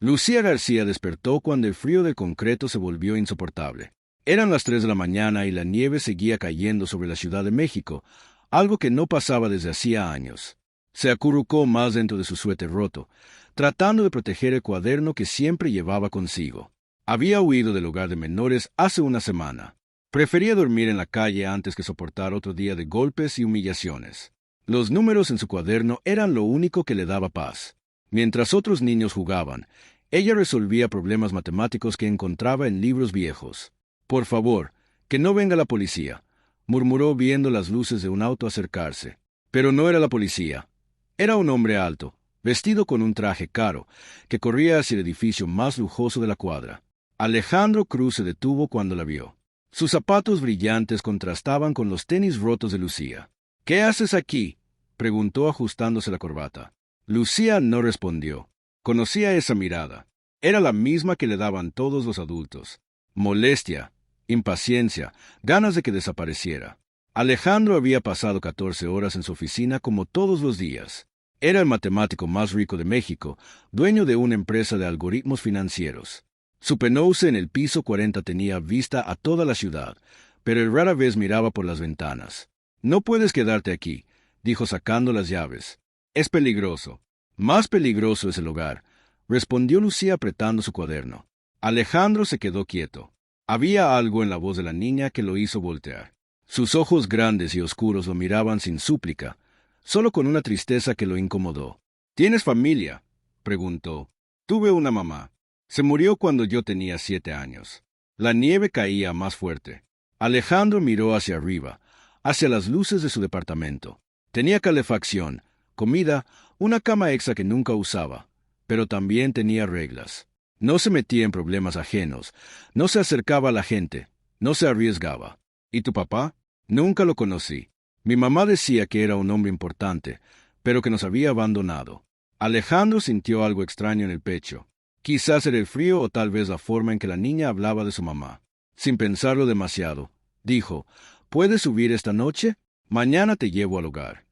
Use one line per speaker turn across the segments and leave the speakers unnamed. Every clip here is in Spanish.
Lucía García despertó cuando el frío del concreto se volvió insoportable. Eran las 3 de la mañana y la nieve seguía cayendo sobre la Ciudad de México, algo que no pasaba desde hacía años. Se acurrucó más dentro de su suéter roto, tratando de proteger el cuaderno que siempre llevaba consigo. Había huido del hogar de menores hace una semana. Prefería dormir en la calle antes que soportar otro día de golpes y humillaciones. Los números en su cuaderno eran lo único que le daba paz. Mientras otros niños jugaban, ella resolvía problemas matemáticos que encontraba en libros viejos. «Por favor, que no venga la policía», murmuró viendo las luces de un auto acercarse. Pero no era la policía. Era un hombre alto, vestido con un traje caro, que corría hacia el edificio más lujoso de la cuadra. Alejandro Cruz se detuvo cuando la vio. Sus zapatos brillantes contrastaban con los tenis rotos de Lucía. «¿Qué haces aquí?», preguntó ajustándose la corbata. Lucía no respondió. Conocía esa mirada. Era la misma que le daban todos los adultos. Molestia, impaciencia, ganas de que desapareciera. Alejandro había pasado 14 horas en su oficina como todos los días. Era el matemático más rico de México, dueño de una empresa de algoritmos financieros. Su penthouse en el piso 40 tenía vista a toda la ciudad, pero él rara vez miraba por las ventanas. «No puedes quedarte aquí», dijo sacando las llaves. «Es peligroso». «Más peligroso es el hogar», respondió Lucía apretando su cuaderno. Alejandro se quedó quieto. Había algo en la voz de la niña que lo hizo voltear. Sus ojos grandes y oscuros lo miraban sin súplica, solo con una tristeza que lo incomodó. «¿Tienes familia?», preguntó. «Tuve una mamá. Se murió cuando yo tenía 7 años». La nieve caía más fuerte. Alejandro miró hacia arriba, hacia las luces de su departamento. Tenía calefacción, comida, una cama extra que nunca usaba, pero también tenía reglas. No se metía en problemas ajenos, no se acercaba a la gente, no se arriesgaba. «¿Y tu papá?». «Nunca lo conocí. Mi mamá decía que era un hombre importante, pero que nos había abandonado». Alejandro sintió algo extraño en el pecho. Quizás era el frío o tal vez la forma en que la niña hablaba de su mamá. Sin pensarlo demasiado, dijo: «¿Puedes subir esta noche? Mañana te llevo al hogar».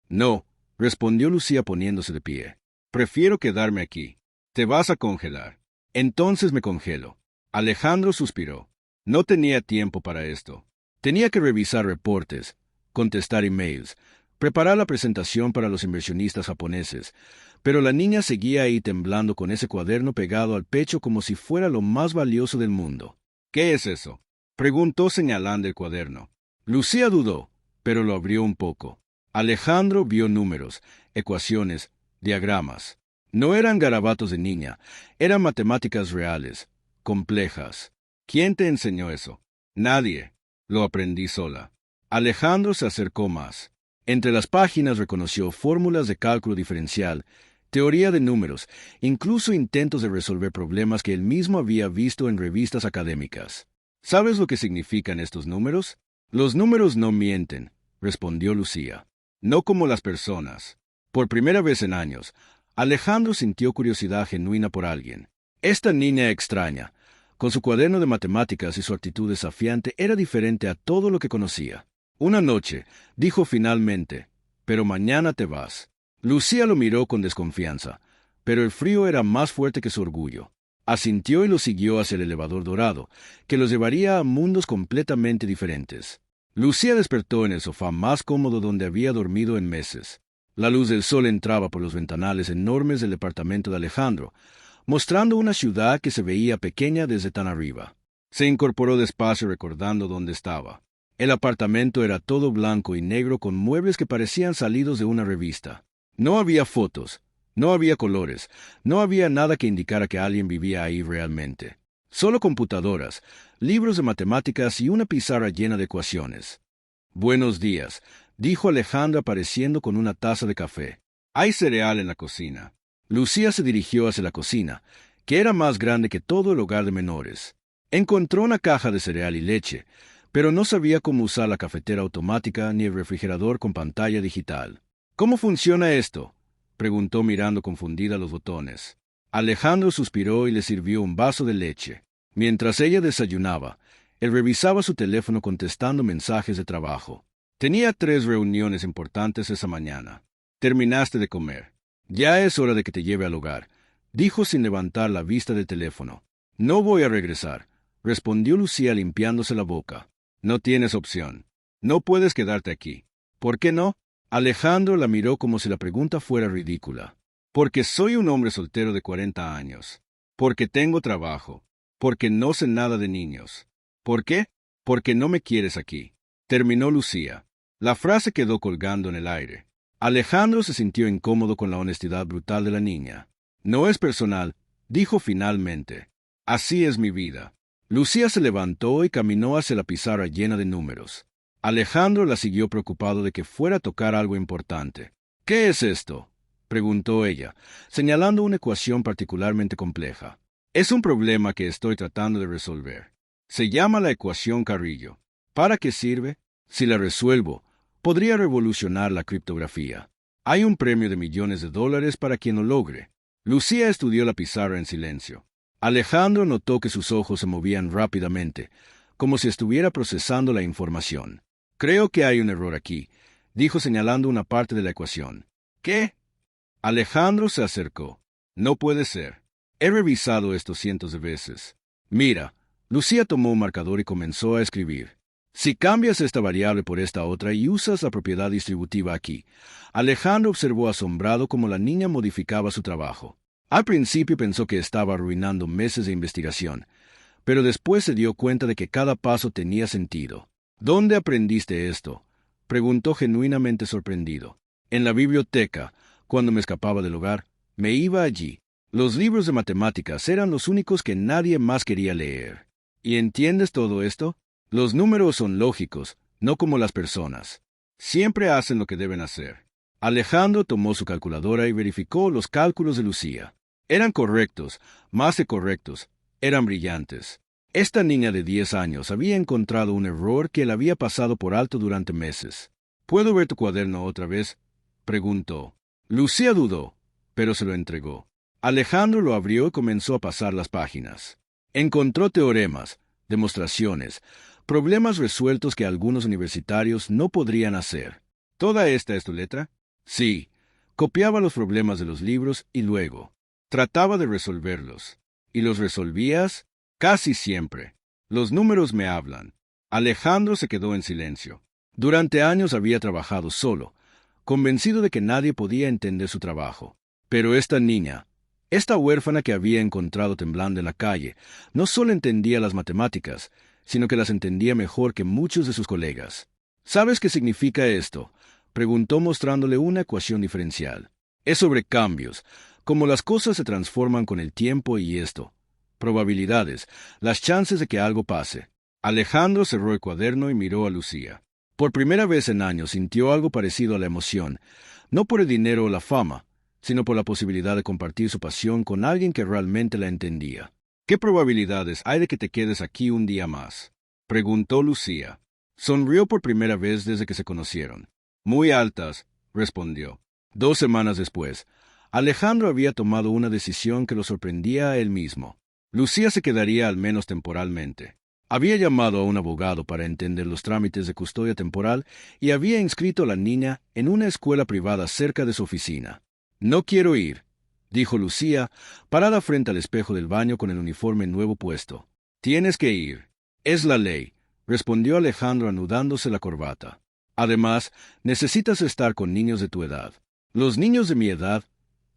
«No», respondió Lucía poniéndose de pie. «Prefiero quedarme aquí». «Te vas a congelar». «Entonces me congelo». Alejandro suspiró. No tenía tiempo para esto. Tenía que revisar reportes, contestar emails, preparar la presentación para los inversionistas japoneses, pero la niña seguía ahí temblando con ese cuaderno pegado al pecho como si fuera lo más valioso del mundo. «¿Qué es eso?», preguntó señalando el cuaderno. Lucía dudó, pero lo abrió un poco. Alejandro vio números, ecuaciones, diagramas. No eran garabatos de niña, eran matemáticas reales, complejas. «¿Quién te enseñó eso?». «Nadie. Lo aprendí sola». Alejandro se acercó más. Entre las páginas reconoció fórmulas de cálculo diferencial, teoría de números, incluso intentos de resolver problemas que él mismo había visto en revistas académicas. «¿Sabes lo que significan estos números?». «Los números no mienten», respondió Lucía. «No como las personas». Por primera vez en años, Alejandro sintió curiosidad genuina por alguien. Esta niña extraña, con su cuaderno de matemáticas y su actitud desafiante, era diferente a todo lo que conocía. «Una noche», dijo finalmente, «pero mañana te vas». Lucía lo miró con desconfianza, pero el frío era más fuerte que su orgullo. Asintió y lo siguió hacia el elevador dorado, que los llevaría a mundos completamente diferentes. Lucía despertó en el sofá más cómodo donde había dormido en meses. La luz del sol entraba por los ventanales enormes del departamento de Alejandro, mostrando una ciudad que se veía pequeña desde tan arriba. Se incorporó despacio recordando dónde estaba. El apartamento era todo blanco y negro con muebles que parecían salidos de una revista. No había fotos, no había colores, no había nada que indicara que alguien vivía ahí realmente. Solo computadoras, libros de matemáticas y una pizarra llena de ecuaciones. «Buenos días», dijo Alejandro apareciendo con una taza de café. «Hay cereal en la cocina». Lucía se dirigió hacia la cocina, que era más grande que todo el hogar de menores. Encontró una caja de cereal y leche, pero no sabía cómo usar la cafetera automática ni el refrigerador con pantalla digital. «¿Cómo funciona esto?», preguntó mirando confundida los botones. Alejandro suspiró y le sirvió un vaso de leche. Mientras ella desayunaba, él revisaba su teléfono contestando mensajes de trabajo. Tenía 3 reuniones importantes esa mañana. «Terminaste de comer. Ya es hora de que te lleve al hogar», dijo sin levantar la vista del teléfono. No voy a regresar, respondió Lucía limpiándose la boca. No tienes opción. No puedes quedarte aquí. ¿Por qué no? Alejandro la miró como si la pregunta fuera ridícula. Porque soy un hombre soltero de 40 años. Porque tengo trabajo. Porque no sé nada de niños. ¿Por qué? Porque no me quieres aquí. Terminó Lucía. La frase quedó colgando en el aire. Alejandro se sintió incómodo con la honestidad brutal de la niña. No es personal, dijo finalmente. Así es mi vida. Lucía se levantó y caminó hacia la pizarra llena de números. Alejandro la siguió preocupado de que fuera a tocar algo importante. ¿Qué es esto?, preguntó ella, señalando una ecuación particularmente compleja. Es un problema que estoy tratando de resolver. Se llama la ecuación Carrillo. ¿Para qué sirve? Si la resuelvo, podría revolucionar la criptografía. Hay un premio de millones de dólares para quien lo logre. Lucía estudió la pizarra en silencio. Alejandro notó que sus ojos se movían rápidamente, como si estuviera procesando la información. Creo que hay un error aquí, dijo señalando una parte de la ecuación. ¿Qué? Alejandro se acercó. No puede ser. He revisado esto cientos de veces. Mira, Lucía tomó un marcador y comenzó a escribir. Si cambias esta variable por esta otra y usas la propiedad distributiva aquí. Alejandro observó asombrado cómo la niña modificaba su trabajo. Al principio pensó que estaba arruinando meses de investigación, pero después se dio cuenta de que cada paso tenía sentido. ¿Dónde aprendiste esto?, preguntó genuinamente sorprendido. En la biblioteca. Cuando me escapaba del hogar, me iba allí. Los libros de matemáticas eran los únicos que nadie más quería leer. ¿Y entiendes todo esto? Los números son lógicos, no como las personas. Siempre hacen lo que deben hacer. Alejandro tomó su calculadora y verificó los cálculos de Lucía. Eran correctos, más que correctos, eran brillantes. Esta niña de 10 años había encontrado un error que le había pasado por alto durante meses. ¿Puedo ver tu cuaderno otra vez?, preguntó. Lucía dudó, pero se lo entregó. Alejandro lo abrió y comenzó a pasar las páginas. Encontró teoremas, demostraciones, problemas resueltos que algunos universitarios no podrían hacer. ¿Toda esta es tu letra? Sí. Copiaba los problemas de los libros y luego trataba de resolverlos. ¿Y los resolvías? Casi siempre. Los números me hablan. Alejandro se quedó en silencio. Durante años había trabajado solo, convencido de que nadie podía entender su trabajo. Pero esta niña, esta huérfana que había encontrado temblando en la calle, no solo entendía las matemáticas, sino que las entendía mejor que muchos de sus colegas. ¿Sabes qué significa esto?, preguntó mostrándole una ecuación diferencial. Es sobre cambios, como las cosas se transforman con el tiempo y esto. Probabilidades, las chances de que algo pase. Alejandro cerró el cuaderno y miró a Lucía. Por primera vez en años sintió algo parecido a la emoción, no por el dinero o la fama, sino por la posibilidad de compartir su pasión con alguien que realmente la entendía. ¿Qué probabilidades hay de que te quedes aquí un día más?, preguntó Lucía. Sonrió por primera vez desde que se conocieron. Muy altas, respondió. 2 semanas después, Alejandro había tomado una decisión que lo sorprendía a él mismo. Lucía se quedaría al menos temporalmente. Había llamado a un abogado para entender los trámites de custodia temporal y había inscrito a la niña en una escuela privada cerca de su oficina. No quiero ir, dijo Lucía, parada frente al espejo del baño con el uniforme nuevo puesto. Tienes que ir. Es la ley, respondió Alejandro anudándose la corbata. Además, necesitas estar con niños de tu edad. Los niños de mi edad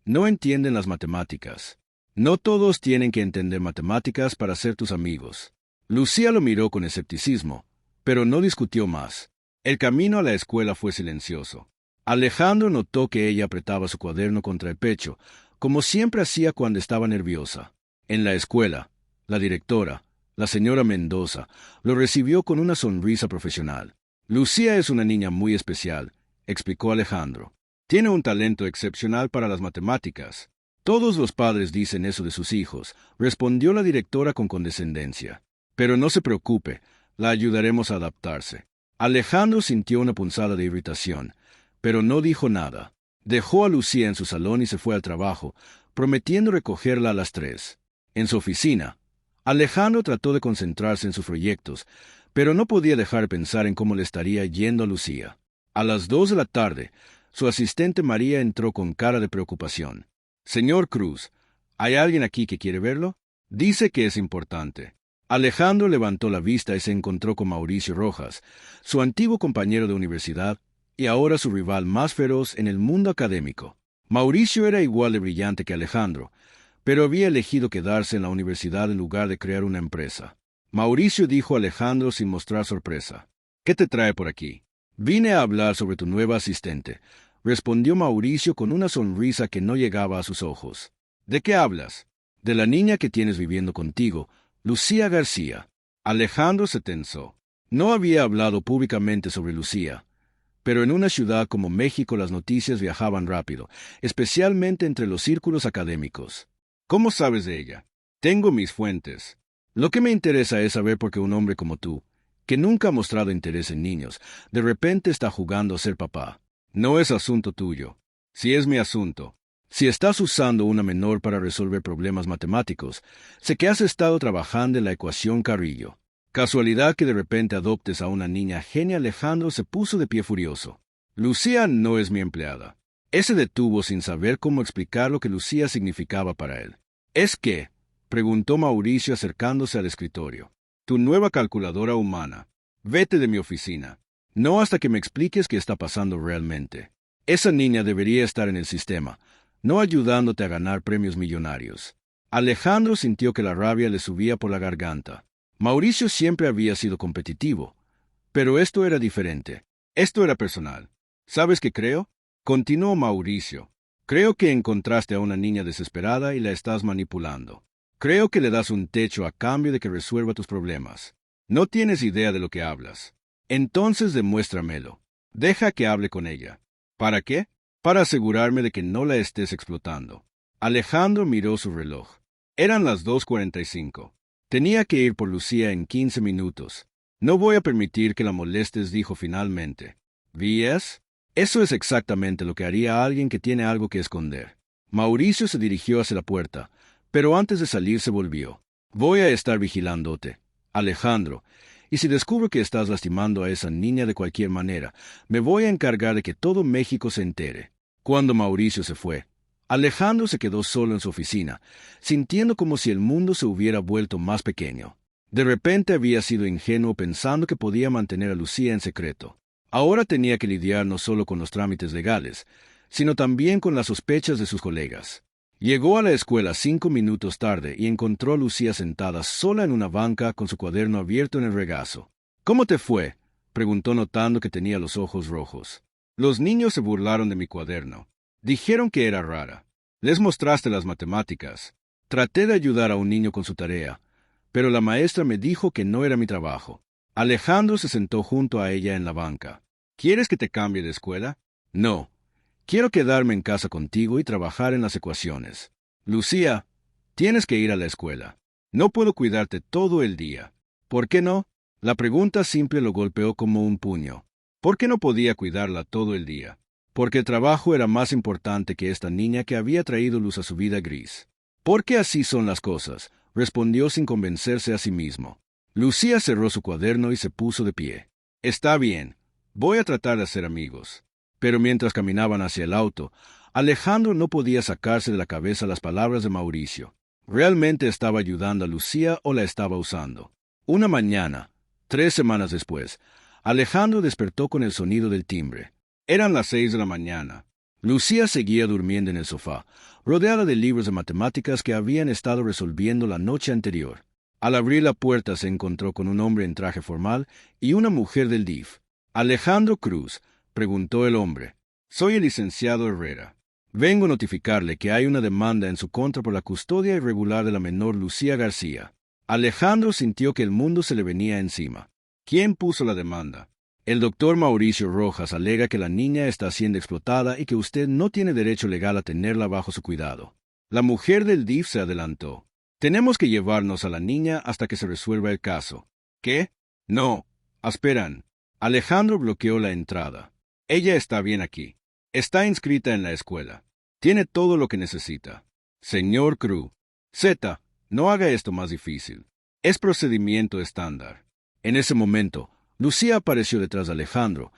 no entienden las matemáticas. No todos tienen que entender matemáticas para ser tus amigos. Lucía lo miró con escepticismo, pero no discutió más. El camino a la escuela fue silencioso. Alejandro notó que ella apretaba su cuaderno contra el pecho, como siempre hacía cuando estaba nerviosa. En la escuela, la directora, la señora Mendoza, lo recibió con una sonrisa profesional. Lucía es una niña muy especial, explicó Alejandro. Tiene un talento excepcional para las matemáticas. Todos los padres dicen eso de sus hijos, respondió la directora con condescendencia. Pero no se preocupe, la ayudaremos a adaptarse. Alejandro sintió una punzada de irritación, pero no dijo nada. Dejó a Lucía en su salón y se fue al trabajo, prometiendo recogerla a las 3. En su oficina, Alejandro trató de concentrarse en sus proyectos, pero no podía dejar de pensar en cómo le estaría yendo a Lucía. A las 2 de la tarde, su asistente María entró con cara de preocupación. Señor Cruz, ¿Hay alguien aquí que quiere verlo? Dice que es importante. Alejandro levantó la vista y se encontró con Mauricio Rojas, su antiguo compañero de universidad y ahora su rival más feroz en el mundo académico. Mauricio era igual de brillante que Alejandro, pero había elegido quedarse en la universidad en lugar de crear una empresa. Mauricio dijo a Alejandro sin mostrar sorpresa: ¿Qué te trae por aquí? Vine a hablar sobre tu nueva asistente, respondió Mauricio con una sonrisa que no llegaba a sus ojos. ¿De qué hablas? De la niña que tienes viviendo contigo, Lucía García. Alejandro se tensó. No había hablado públicamente sobre Lucía, pero en una ciudad como México las noticias viajaban rápido, especialmente entre los círculos académicos. ¿Cómo sabes de ella? Tengo mis fuentes. Lo que me interesa es saber por qué un hombre como tú, que nunca ha mostrado interés en niños, de repente está jugando a ser papá. No es asunto tuyo. Si es mi asunto. Si estás usando una menor para resolver problemas matemáticos, sé que has estado trabajando en la ecuación Carrillo. Casualidad que de repente adoptes a una niña genia. Alejandro se puso de pie furioso. Lucía no es mi empleada. Él se detuvo sin saber cómo explicar lo que Lucía significaba para él. ¿Es qué? Preguntó Mauricio acercándose al escritorio. Tu nueva calculadora humana. Vete de mi oficina. No hasta que me expliques qué está pasando realmente. Esa niña debería estar en el sistema, no ayudándote a ganar premios millonarios. Alejandro sintió que la rabia le subía por la garganta. Mauricio siempre había sido competitivo, pero esto era diferente. Esto era personal. ¿Sabes qué creo? Continuó Mauricio. Creo que encontraste a una niña desesperada y la estás manipulando. Creo que le das un techo a cambio de que resuelva tus problemas. No tienes idea de lo que hablas. Entonces demuéstramelo. Deja que hable con ella. ¿Para qué? Para asegurarme de que no la estés explotando. Alejandro miró su reloj. Eran las 2:45. Tenía que ir por Lucía en 15 minutos. No voy a permitir que la molestes, dijo finalmente. ¿Vías? Eso es exactamente lo que haría alguien que tiene algo que esconder. Mauricio se dirigió hacia la puerta, pero antes de salir se volvió. Voy a estar vigilándote, Alejandro, y si descubro que estás lastimando a esa niña de cualquier manera, me voy a encargar de que todo México se entere. Cuando Mauricio se fue, Alejandro se quedó solo en su oficina, sintiendo como si el mundo se hubiera vuelto más pequeño. De repente había sido ingenuo pensando que podía mantener a Lucía en secreto. Ahora tenía que lidiar no solo con los trámites legales, sino también con las sospechas de sus colegas. Llegó a la escuela 5 minutos tarde y encontró a Lucía sentada sola en una banca con su cuaderno abierto en el regazo. ¿Cómo te fue?, preguntó notando que tenía los ojos rojos. Los niños se burlaron de mi cuaderno. Dijeron que era rara. Les mostraste las matemáticas. Traté de ayudar a un niño con su tarea, pero la maestra me dijo que no era mi trabajo. Alejandro se sentó junto a ella en la banca. ¿Quieres que te cambie de escuela? No. Quiero quedarme en casa contigo y trabajar en las ecuaciones. Lucía, tienes que ir a la escuela. No puedo cuidarte todo el día. ¿Por qué no? La pregunta simple lo golpeó como un puño. ¿Por qué no podía cuidarla todo el día? Porque el trabajo era más importante que esta niña que había traído luz a su vida gris. Porque así son las cosas, respondió sin convencerse a sí mismo. Lucía cerró su cuaderno y se puso de pie. Está bien, voy a tratar de hacer amigos. Pero mientras caminaban hacia el auto, Alejandro no podía sacarse de la cabeza las palabras de Mauricio. ¿Realmente estaba ayudando a Lucía o la estaba usando? Una mañana, 3 semanas después, Alejandro despertó con el sonido del timbre. Eran las 6 de la mañana. Lucía seguía durmiendo en el sofá, rodeada de libros de matemáticas que habían estado resolviendo la noche anterior. Al abrir la puerta se encontró con un hombre en traje formal y una mujer del DIF. Alejandro Cruz, preguntó el hombre. Soy el licenciado Herrera. Vengo a notificarle que hay una demanda en su contra por la custodia irregular de la menor Lucía García. Alejandro sintió que el mundo se le venía encima. ¿Quién puso la demanda? El doctor Mauricio Rojas alega que la niña está siendo explotada y que usted no tiene derecho legal a tenerla bajo su cuidado. La mujer del DIF se adelantó. Tenemos que llevarnos a la niña hasta que se resuelva el caso. ¿Qué? No. Esperan. Alejandro bloqueó la entrada. Ella está bien aquí. Está inscrita en la escuela. Tiene todo lo que necesita. Señor Cruz. Z, no haga esto más difícil. Es procedimiento estándar. En ese momento, Lucía apareció detrás de Alejandro,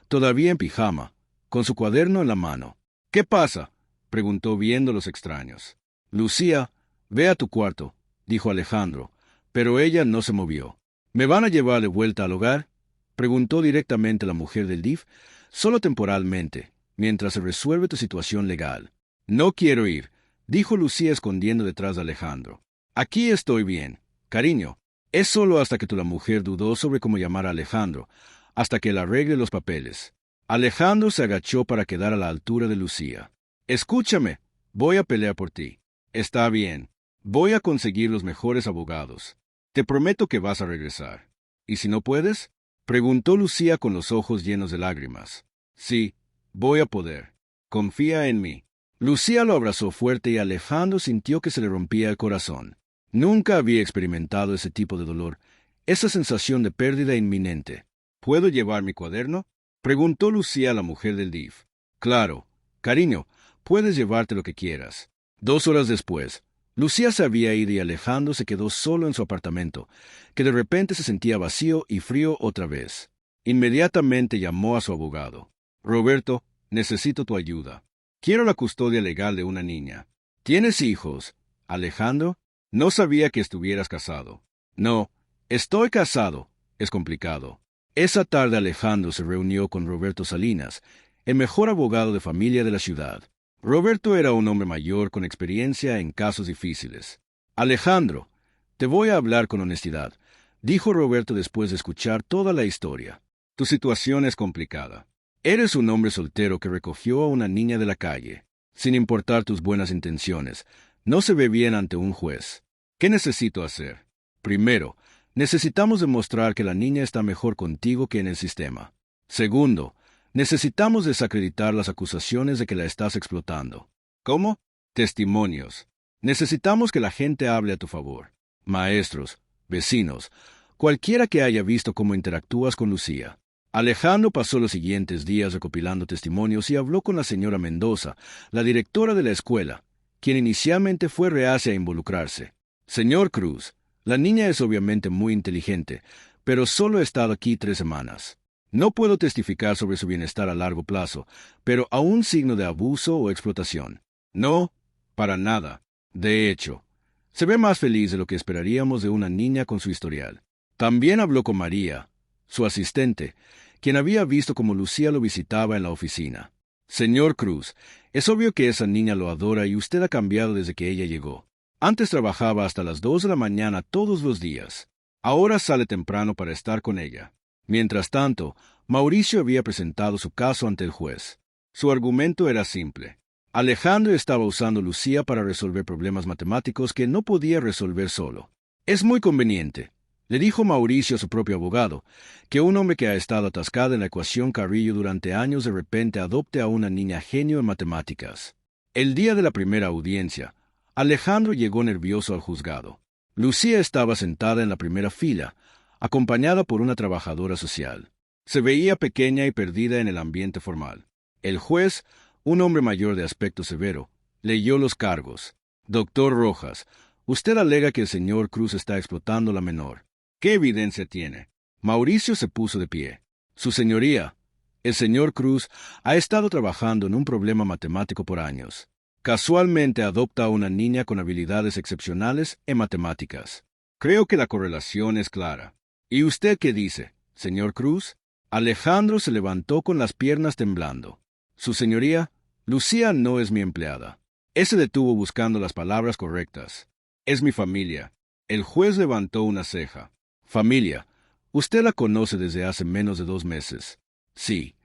todavía en pijama, con su cuaderno en la mano. ¿Qué pasa?, preguntó viendo a los extraños. Lucía, ve a tu cuarto, dijo Alejandro, pero ella no se movió. ¿Me van a llevar de vuelta al hogar?, preguntó directamente la mujer del DIF, solo temporalmente, mientras se resuelve tu situación legal. No quiero ir, dijo Lucía escondiendo detrás de Alejandro. Aquí estoy bien, cariño. Es solo hasta que la mujer dudó sobre cómo llamar a Alejandro, hasta que él arregle los papeles. Alejandro se agachó para quedar a la altura de Lucía. Escúchame, voy a pelear por ti. Está bien, voy a conseguir los mejores abogados. Te prometo que vas a regresar. ¿Y si no puedes?, preguntó Lucía con los ojos llenos de lágrimas. Sí, voy a poder. Confía en mí. Lucía lo abrazó fuerte y Alejandro sintió que se le rompía el corazón. Nunca había experimentado ese tipo de dolor, esa sensación de pérdida inminente. ¿Puedo llevar mi cuaderno?, preguntó Lucía a la mujer del DIF. Claro, cariño, puedes llevarte lo que quieras. 2 horas después, Lucía se había ido y Alejandro se quedó solo en su apartamento, que de repente se sentía vacío y frío otra vez. Inmediatamente llamó a su abogado. Roberto, necesito tu ayuda. Quiero la custodia legal de una niña. ¿Tienes hijos, Alejandro? No sabía que estuvieras casado. No, estoy casado. Es complicado. Esa tarde Alejandro se reunió con Roberto Salinas, el mejor abogado de familia de la ciudad. Roberto era un hombre mayor con experiencia en casos difíciles. Alejandro, te voy a hablar con honestidad, dijo Roberto después de escuchar toda la historia. Tu situación es complicada. Eres un hombre soltero que recogió a una niña de la calle. Sin importar tus buenas intenciones, no se ve bien ante un juez. ¿Qué necesito hacer? Primero, necesitamos demostrar que la niña está mejor contigo que en el sistema. Segundo, necesitamos desacreditar las acusaciones de que la estás explotando. ¿Cómo? Testimonios. Necesitamos que la gente hable a tu favor. Maestros, vecinos, cualquiera que haya visto cómo interactúas con Lucía. Alejandro pasó los siguientes días recopilando testimonios y habló con la señora Mendoza, la directora de la escuela, quien inicialmente fue reacia a involucrarse. Señor Cruz, la niña es obviamente muy inteligente, pero solo ha estado aquí 3 semanas. No puedo testificar sobre su bienestar a largo plazo, pero a un signo de abuso o explotación. No, para nada. De hecho, se ve más feliz de lo que esperaríamos de una niña con su historial. También habló con María, su asistente, quien había visto cómo Lucía lo visitaba en la oficina. Señor Cruz, es obvio que esa niña lo adora y usted ha cambiado desde que ella llegó. Antes trabajaba hasta las 2 de la mañana todos los días. Ahora sale temprano para estar con ella. Mientras tanto, Mauricio había presentado su caso ante el juez. Su argumento era simple. Alejandro estaba usando a Lucía para resolver problemas matemáticos que no podía resolver solo. Es muy conveniente, le dijo Mauricio a su propio abogado, que un hombre que ha estado atascado en la ecuación Carrillo durante años de repente adopte a una niña genio en matemáticas. El día de la primera audiencia, Alejandro llegó nervioso al juzgado. Lucía estaba sentada en la primera fila, acompañada por una trabajadora social. Se veía pequeña y perdida en el ambiente formal. El juez, un hombre mayor de aspecto severo, leyó los cargos. Doctor Rojas, usted alega que el señor Cruz está explotando a la menor. ¿Qué evidencia tiene? Mauricio se puso de pie. Su señoría, el señor Cruz ha estado trabajando en un problema matemático por años. Casualmente adopta a una niña con habilidades excepcionales en matemáticas. Creo que la correlación es clara. ¿Y usted qué dice, señor Cruz? Alejandro se levantó con las piernas temblando. Su señoría, Lucía no es mi empleada. Él se detuvo buscando las palabras correctas. Es mi familia. El juez levantó una ceja. Familia. Usted la conoce desde hace menos de 2 meses. Sí,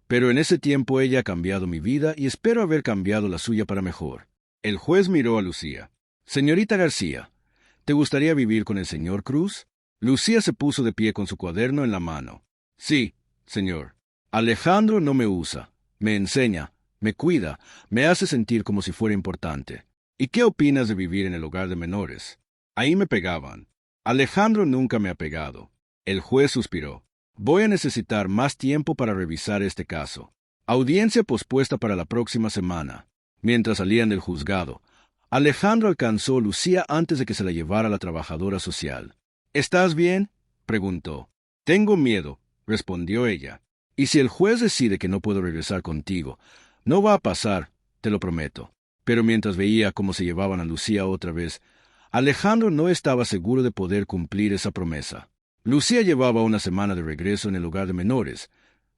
pero en ese tiempo ella ha cambiado mi vida y espero haber cambiado la suya para mejor. El juez miró a Lucía. Señorita García, ¿te gustaría vivir con el señor Cruz? Lucía se puso de pie con su cuaderno en la mano. Sí, señor. Alejandro no me usa, me enseña, me cuida, me hace sentir como si fuera importante. ¿Y qué opinas de vivir en el hogar de menores? Ahí me pegaban. Alejandro nunca me ha pegado. El juez suspiró. Voy a necesitar más tiempo para revisar este caso. Audiencia pospuesta para la próxima semana. Mientras salían del juzgado, Alejandro alcanzó a Lucía antes de que se la llevara la trabajadora social. ¿Estás bien?, preguntó. Tengo miedo, respondió ella. Y si el juez decide que no puedo regresar contigo, no va a pasar, te lo prometo. Pero mientras veía cómo se llevaban a Lucía otra vez, Alejandro no estaba seguro de poder cumplir esa promesa. Lucía llevaba una semana de regreso en el hogar de menores,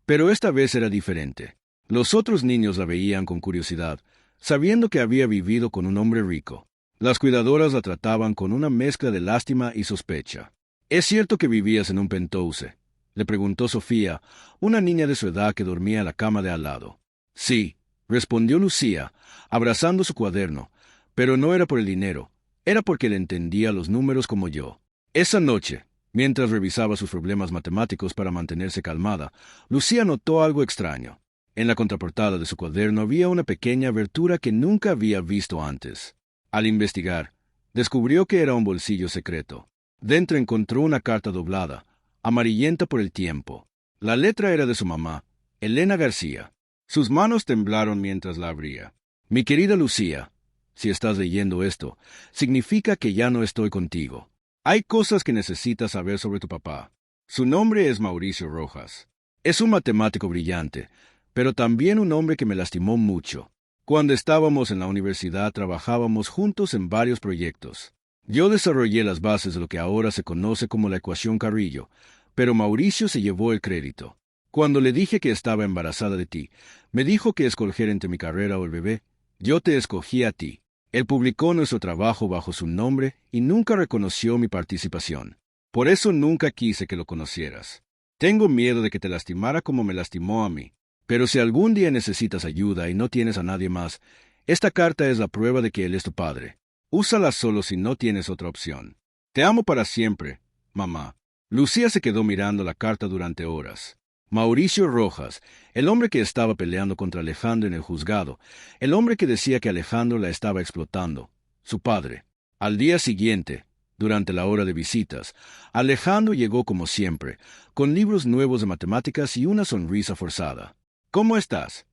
pero esta vez era diferente. Los otros niños la veían con curiosidad, sabiendo que había vivido con un hombre rico. Las cuidadoras la trataban con una mezcla de lástima y sospecha. «¿Es cierto que vivías en un penthouse?», le preguntó Sofía, una niña de su edad que dormía en la cama de al lado. «Sí», respondió Lucía, abrazando su cuaderno, «pero no era por el dinero, era porque le entendía los números como yo». Esa noche, mientras revisaba sus problemas matemáticos para mantenerse calmada, Lucía notó algo extraño. En la contraportada de su cuaderno había una pequeña abertura que nunca había visto antes. Al investigar, descubrió que era un bolsillo secreto. Dentro encontró una carta doblada, amarillenta por el tiempo. La letra era de su mamá, Elena García. Sus manos temblaron mientras la abría. «Mi querida Lucía, si estás leyendo esto, significa que ya no estoy contigo. Hay cosas que necesitas saber sobre tu papá. Su nombre es Mauricio Rojas. Es un matemático brillante, pero también un hombre que me lastimó mucho. Cuando estábamos en la universidad trabajábamos juntos en varios proyectos. Yo desarrollé las bases de lo que ahora se conoce como la ecuación Carrillo, pero Mauricio se llevó el crédito. Cuando le dije que estaba embarazada de ti, me dijo que escoger entre mi carrera o el bebé. Yo te escogí a ti. Él publicó nuestro trabajo bajo su nombre y nunca reconoció mi participación. Por eso nunca quise que lo conocieras. Tengo miedo de que te lastimara como me lastimó a mí. Pero si algún día necesitas ayuda y no tienes a nadie más, esta carta es la prueba de que él es tu padre. Úsala solo si no tienes otra opción. Te amo para siempre, mamá». Lucía se quedó mirando la carta durante horas. Mauricio Rojas, el hombre que estaba peleando contra Alejandro en el juzgado, el hombre que decía que Alejandro la estaba explotando, su padre. Al día siguiente, durante la hora de visitas, Alejandro llegó como siempre, con libros nuevos de matemáticas y una sonrisa forzada. «¿Cómo estás?»,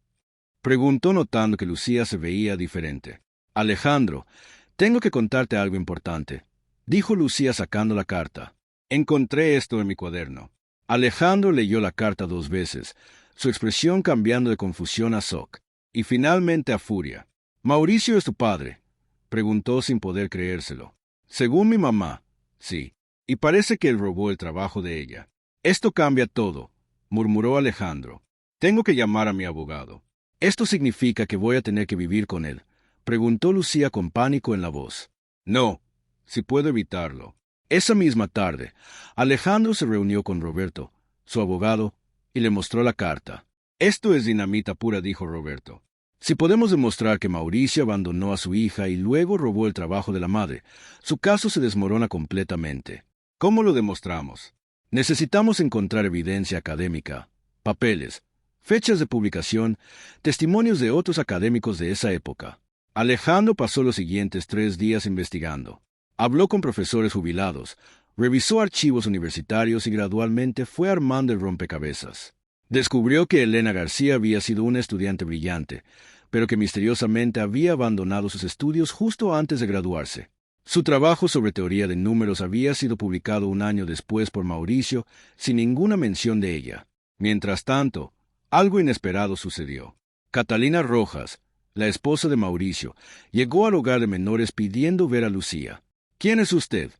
preguntó notando que Lucía se veía diferente. «Alejandro, tengo que contarte algo importante», dijo Lucía sacando la carta. «Encontré esto en mi cuaderno». Alejandro leyó la carta 2 veces, su expresión cambiando de confusión a shock, y finalmente a furia. «¿Mauricio es tu padre?», preguntó sin poder creérselo. «Según mi mamá, sí, y parece que él robó el trabajo de ella». «Esto cambia todo», murmuró Alejandro. «Tengo que llamar a mi abogado». «¿Esto significa que voy a tener que vivir con él?», preguntó Lucía con pánico en la voz. «No, si puedo evitarlo». Esa misma tarde, Alejandro se reunió con Roberto, su abogado, y le mostró la carta. «Esto es dinamita pura», dijo Roberto. «Si podemos demostrar que Mauricio abandonó a su hija y luego robó el trabajo de la madre, su caso se desmorona completamente». «¿Cómo lo demostramos?». «Necesitamos encontrar evidencia académica, papeles, fechas de publicación, testimonios de otros académicos de esa época». Alejandro pasó los siguientes 3 días investigando. Habló con profesores jubilados, revisó archivos universitarios y gradualmente fue armando el rompecabezas. Descubrió que Elena García había sido una estudiante brillante, pero que misteriosamente había abandonado sus estudios justo antes de graduarse. Su trabajo sobre teoría de números había sido publicado 1 año después por Mauricio, sin ninguna mención de ella. Mientras tanto, algo inesperado sucedió. Catalina Rojas, la esposa de Mauricio, llegó al hogar de menores pidiendo ver a Lucía. «¿Quién es usted?»,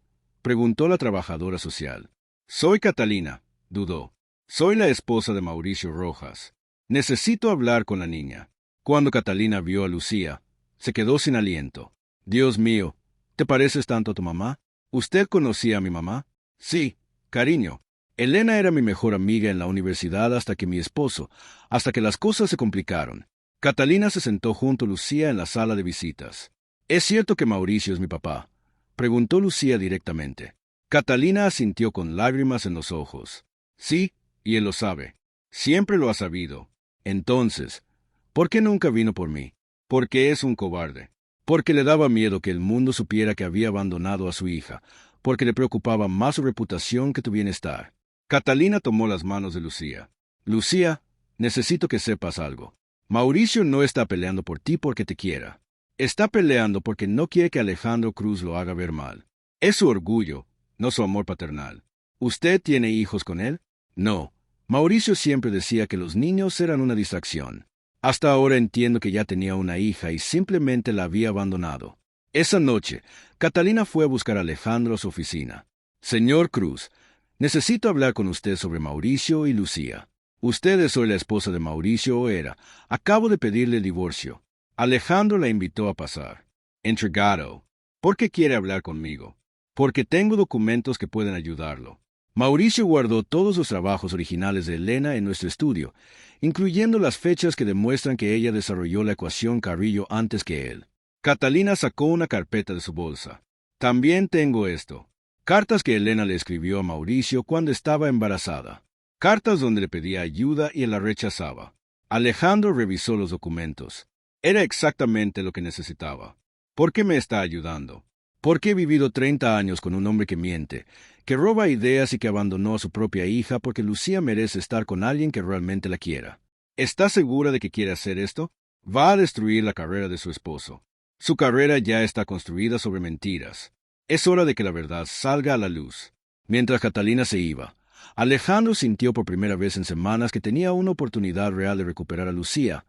preguntó la trabajadora social. «Soy Catalina», dudó. «Soy la esposa de Mauricio Rojas. Necesito hablar con la niña». Cuando Catalina vio a Lucía, se quedó sin aliento. «Dios mío, ¿te pareces tanto a tu mamá? ¿Usted conocía a mi mamá?». «Sí, cariño. Elena era mi mejor amiga en la universidad hasta que las cosas se complicaron». Catalina se sentó junto a Lucía en la sala de visitas. «¿Es cierto que Mauricio es mi papá?», preguntó Lucía directamente. Catalina asintió con lágrimas en los ojos. «Sí, y él lo sabe. Siempre lo ha sabido». «Entonces, ¿por qué nunca vino por mí?». «Porque es un cobarde. Porque le daba miedo que el mundo supiera que había abandonado a su hija. Porque le preocupaba más su reputación que tu bienestar». Catalina tomó las manos de Lucía. «Lucía, necesito que sepas algo. Mauricio no está peleando por ti porque te quiera. Está peleando porque no quiere que Alejandro Cruz lo haga ver mal. Es su orgullo, no su amor paternal. ¿Usted tiene hijos con él?». «No. Mauricio siempre decía que los niños eran una distracción». Hasta ahora entiendo que ya tenía una hija y simplemente la había abandonado. Esa noche, Catalina fue a buscar a Alejandro a su oficina. Señor Cruz, necesito hablar con usted sobre Mauricio y Lucía. Usted es hoy la esposa de Mauricio o era. Acabo de pedirle el divorcio. Alejandro la invitó a pasar. Entregado. ¿Por qué quiere hablar conmigo? Porque tengo documentos que pueden ayudarlo. Mauricio guardó todos los trabajos originales de Elena en nuestro estudio, incluyendo las fechas que demuestran que ella desarrolló la ecuación Carrillo antes que él. Catalina sacó una carpeta de su bolsa. También tengo esto. Cartas que Elena le escribió a Mauricio cuando estaba embarazada. Cartas donde le pedía ayuda y él la rechazaba. Alejandro revisó los documentos. Era exactamente lo que necesitaba. ¿Por qué me está ayudando? Porque he vivido 30 años con un hombre que miente, que roba ideas y que abandonó a su propia hija porque Lucía merece estar con alguien que realmente la quiera. ¿Está segura de que quiere hacer esto? Va a destruir la carrera de su esposo. Su carrera ya está construida sobre mentiras. Es hora de que la verdad salga a la luz. Mientras Catalina se iba, Alejandro sintió por primera vez en semanas que tenía una oportunidad real de recuperar a Lucía,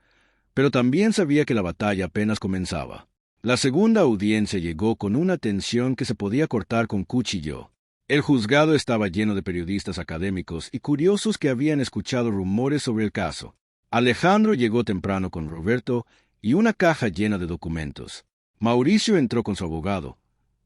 pero también sabía que la batalla apenas comenzaba. La segunda audiencia llegó con una tensión que se podía cortar con cuchillo. El juzgado estaba lleno de periodistas académicos y curiosos que habían escuchado rumores sobre el caso. Alejandro llegó temprano con Roberto y una caja llena de documentos. Mauricio entró con su abogado,